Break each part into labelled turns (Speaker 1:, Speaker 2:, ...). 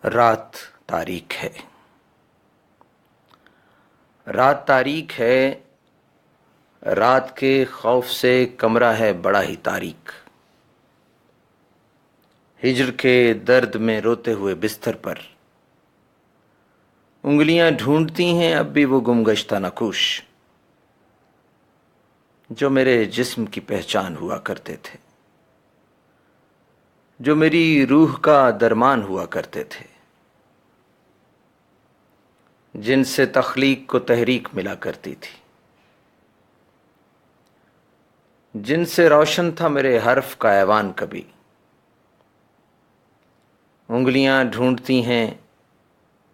Speaker 1: رات تاریک ہے، رات تاریک ہے، رات کے خوف سے کمرہ ہے بڑا ہی تاریک۔ ہجر کے درد میں روتے ہوئے بستر پر انگلیاں ڈھونڈتی ہیں اب بھی وہ گم گشتہ نقوش جو میرے جسم کی پہچان ہوا کرتے تھے، جو میری روح کا درمان ہوا کرتے تھے، جن سے تخلیق کو تحریک ملا کرتی تھی، جن سے روشن تھا میرے حرف کا ایوان کبھی۔ انگلیاں ڈھونڈتی ہیں،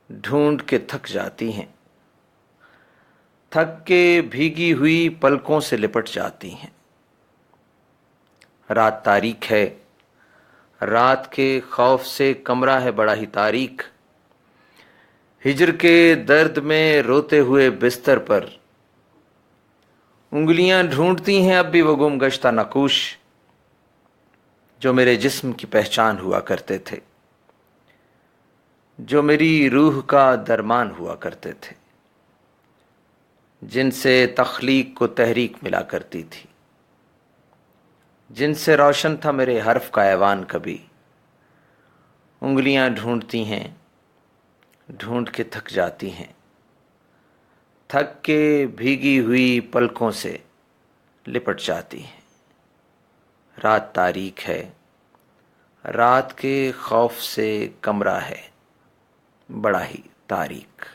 Speaker 1: ڈھونڈ کے تھک جاتی ہیں، تھک کے بھیگی ہوئی پلکوں سے لپٹ جاتی ہیں۔ رات تاریک ہے، رات کے خوف سے کمرہ ہے بڑا ہی تاریک۔ ہجر کے درد میں روتے ہوئے بستر پر انگلیاں ڈھونڈتی ہیں اب بھی وہ گم گشتہ نقوش جو میرے جسم کی پہچان ہوا کرتے تھے، جو میری روح کا درمان ہوا کرتے تھے، جن سے تخلیق کو تحریک ملا کرتی تھی، جن سے روشن تھا میرے حرف کا ایوان کبھی۔ انگلیاں ڈھونڈتی ہیں، ڈھونڈ کے تھک جاتی ہیں، تھک کے بھیگی ہوئی پلکوں سے لپٹ جاتی ہیں۔ رات تاریک ہے، رات کے خوف سے کمرہ ہے بڑا ہی تاریک۔